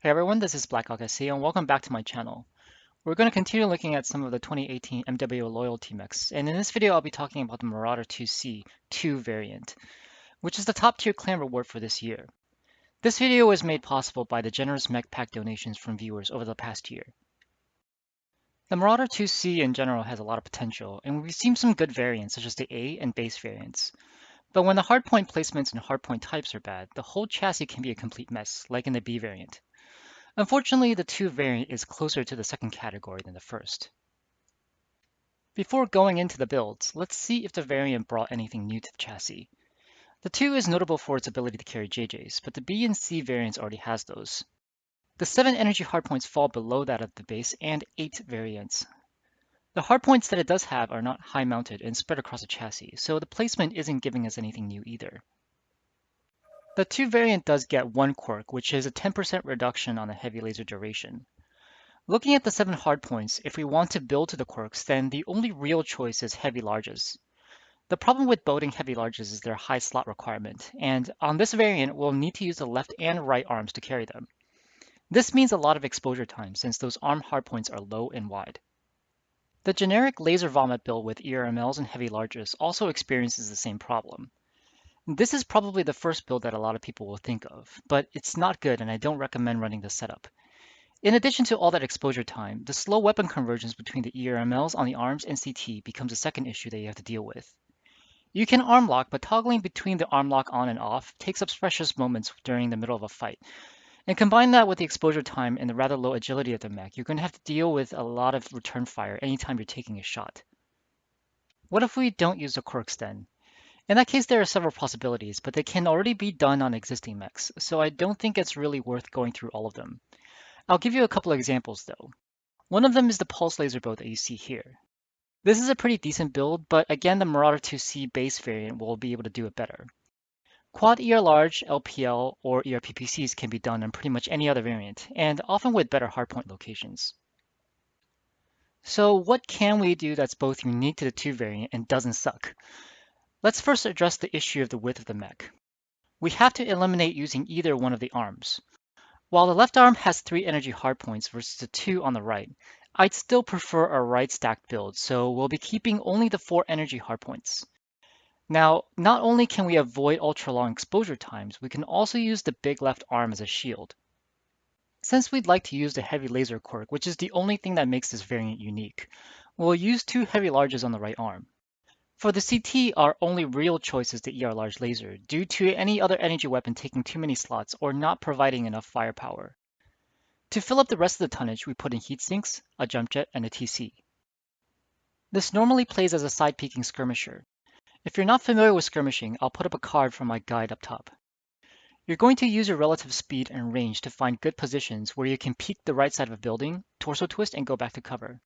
Hey everyone, this is BlackHawkSC and welcome back to my channel. We're going to continue looking at some of the 2018 MWO loyalty mechs, and in this video I'll be talking about the Marauder 2C-2 variant, which is the top tier clan reward for this year. This video was made possible by the generous mech pack donations from viewers over the past year. The Marauder 2C in general has a lot of potential, and we've seen some good variants such as the A and base variants. But when the hardpoint placements and hardpoint types are bad, the whole chassis can be a complete mess, like in the B variant. Unfortunately, the 2 variant is closer to the second category than the first. Before going into the builds, let's see if the variant brought anything new to the chassis. The 2 is notable for its ability to carry JJs, but the B and C variants already has those. The 7 energy hardpoints fall below that of the base and 8 variants. The hardpoints that it does have are not high mounted and spread across the chassis, so the placement isn't giving us anything new either. The 2 variant does get 1 quirk, which is a 10% reduction on the heavy laser duration. Looking at the 7 hardpoints, if we want to build to the quirks, then the only real choice is heavy larges. The problem with building heavy larges is their high slot requirement, and on this variant, we'll need to use the left and right arms to carry them. This means a lot of exposure time since those arm hardpoints are low and wide. The generic laser vomit build with ERMLs and heavy larges also experiences the same problem. This is probably the first build that a lot of people will think of, but it's not good and I don't recommend running this setup. In addition to all that exposure time, the slow weapon convergence between the ERMLs on the arms and CT becomes a second issue that you have to deal with. You can arm lock, but toggling between the arm lock on and off takes up precious moments during the middle of a fight. And combine that with the exposure time and the rather low agility of the mech, you're going to have to deal with a lot of return fire anytime you're taking a shot. What if we don't use the quirks then? In that case, there are several possibilities, but they can already be done on existing mechs, so I don't think it's really worth going through all of them. I'll give you a couple of examples though. One of them is the pulse laser build that you see here. This is a pretty decent build, but again the Marauder 2C base variant will be able to do it better. Quad ER large, LPL, or ERPPCs can be done on pretty much any other variant, and often with better hardpoint locations. So what can we do that's both unique to the 2 variant and doesn't suck? Let's first address the issue of the width of the mech. We have to eliminate using either one of the arms. While the left arm has 3 energy hardpoints versus the 2 on the right, I'd still prefer a right stacked build, so we'll be keeping only the 4 energy hardpoints. Now, not only can we avoid ultra long exposure times, we can also use the big left arm as a shield. Since we'd like to use the heavy laser quirk, which is the only thing that makes this variant unique, we'll use 2 heavy larges on the right arm. For the CT, our only real choice is the ER large laser, due to any other energy weapon taking too many slots or not providing enough firepower. To fill up the rest of the tonnage, we put in heat sinks, a jump jet, and a TC. This normally plays as a side peeking skirmisher. If you're not familiar with skirmishing, I'll put up a card from my guide up top. You're going to use your relative speed and range to find good positions where you can peek the right side of a building, torso twist, and go back to cover.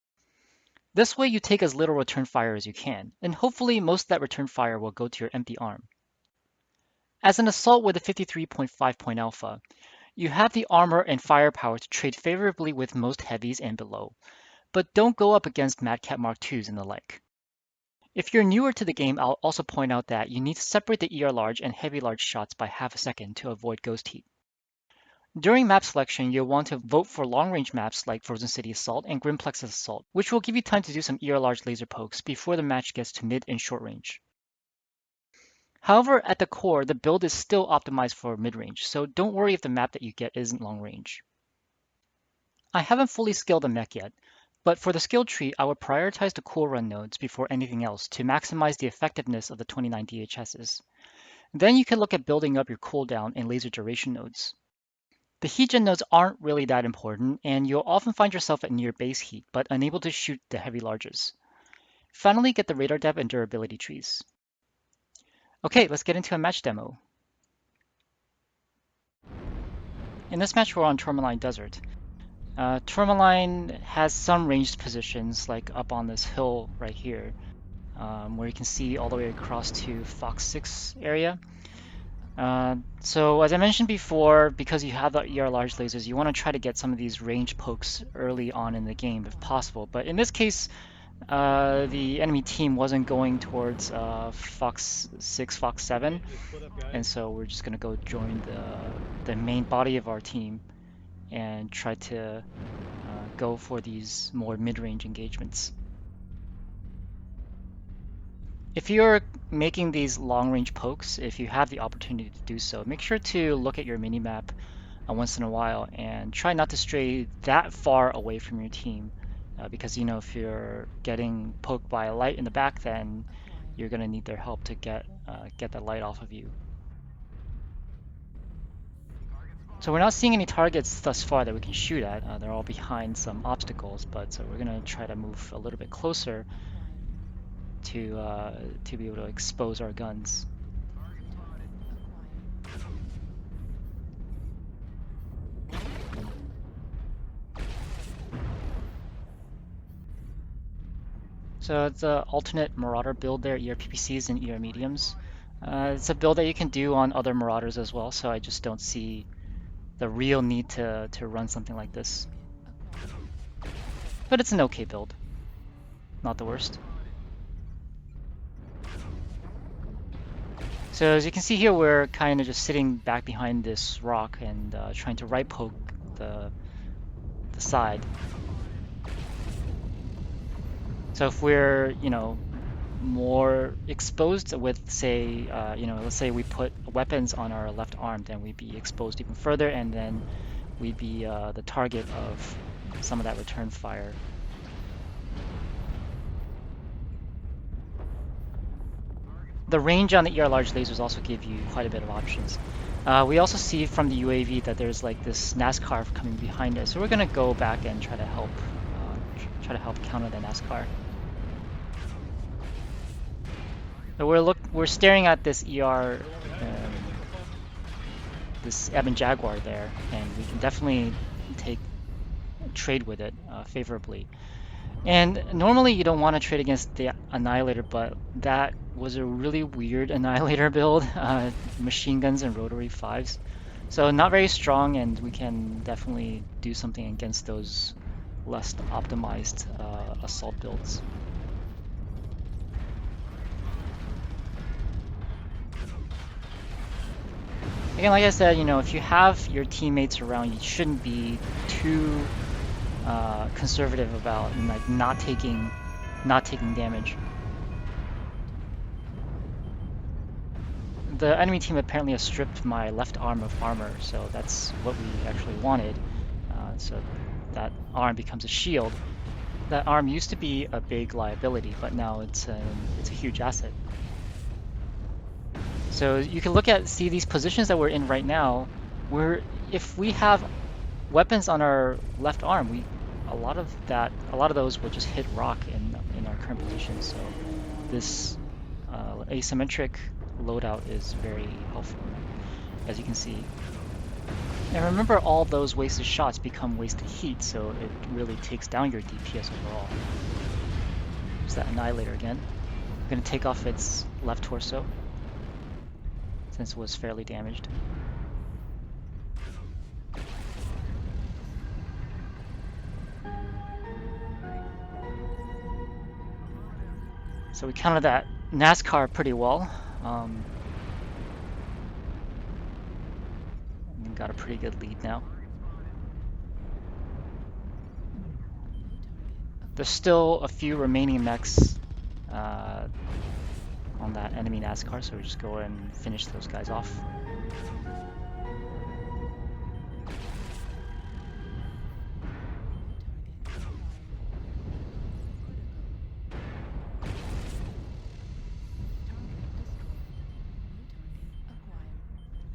This way you take as little return fire as you can, and hopefully most of that return fire will go to your empty arm. As an assault with a 53.5 point alpha, you have the armor and firepower to trade favorably with most heavies and below, but don't go up against Mad Cat Mark IIs and the like. If you're newer to the game, I'll also point out that you need to separate the ER large and heavy large shots by half a second to avoid ghost heat. During map selection, you'll want to vote for long-range maps like Frozen City Assault and Grimplex's Assault, which will give you time to do some ER large laser pokes before the match gets to mid and short range. However, at the core, the build is still optimized for mid-range, so don't worry if the map that you get isn't long-range. I haven't fully scaled the mech yet, but for the skill tree, I would prioritize the cool run nodes before anything else to maximize the effectiveness of the 29 DHSs. Then you can look at building up your cooldown and laser duration nodes. The heat gen nodes aren't really that important, and you'll often find yourself at near base heat, but unable to shoot the heavy larges. Finally, get the radar depth and durability trees. Okay, let's get into a match demo. In this match, we're on Tourmaline Desert. Tourmaline has some ranged positions, like up on this hill right here, where you can see all the way across to Fox 6 area. So as I mentioned before, because you have the ER large lasers, you want to try to get some of these range pokes early on in the game if possible. But in this case, the enemy team wasn't going towards Fox 6, Fox 7, and so we're just going to go join the main body of our team and try to go for these more mid-range engagements. If you're making these long-range pokes, if you have the opportunity to do so, make sure to look at your minimap once in a while and try not to stray that far away from your team. Because, you know, if you're getting poked by a light in the back, then you're going to need their help to get that light off of you. So we're not seeing any targets thus far that we can shoot at. They're all behind some obstacles, but so we're going to try to move a little bit closer to be able to expose our guns. So it's an alternate Marauder build there, ER PPCs and ER mediums. It's a build that you can do on other Marauders as well, so I just don't see the real need to run something like this. But it's an okay build, not the worst. So as you can see here, we're kind of just sitting back behind this rock and trying to right poke the side. So if we're, you know, more exposed with, say, you know, let's say we put weapons on our left arm, then we'd be exposed even further, and then we'd be the target of some of that return fire. The range on the ER large lasers also give you quite a bit of options. We also see from the UAV that there's like this NASCAR coming behind us, so we're gonna go back and try to help counter the NASCAR. So we're staring at this ER, this Ebon Jaguar there, and we can definitely trade with it favorably. And normally you don't want to trade against the Annihilator, but that was a really weird Annihilator build, machine guns and rotary 5s. So not very strong, and we can definitely do something against those less optimized assault builds. Again, like I said, you know, if you have your teammates around, you shouldn't be too conservative about like not taking damage. The enemy team apparently has stripped my left arm of armor, so that's what we actually wanted. So that arm becomes a shield. That arm used to be a big liability, but now it's a huge asset. So you can see these positions that we're in right now. If we have weapons on our left arm, a lot of those will just hit rock in our current position. So this asymmetric loadout is very helpful, as you can see. And remember, all those wasted shots become wasted heat, so it really takes down your DPS overall. There's that Annihilator again. I'm gonna take off its left torso, since it was fairly damaged. So we countered that NASCAR pretty well. And got a pretty good lead now. There's still a few remaining mechs on that enemy NASCAR, so we just go and finish those guys off.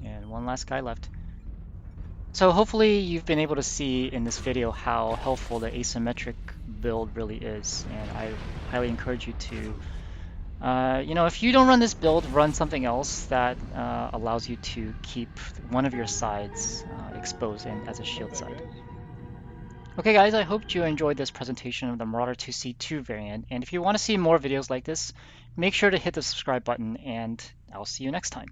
And one last guy left. So hopefully you've been able to see in this video how helpful the asymmetric build really is, and I highly encourage you to, you know, if you don't run this build, run something else that allows you to keep one of your sides exposed and as a shield side. Okay guys, I hope you enjoyed this presentation of the Marauder IIC-2 variant, and if you want to see more videos like this, make sure to hit the subscribe button, and I'll see you next time.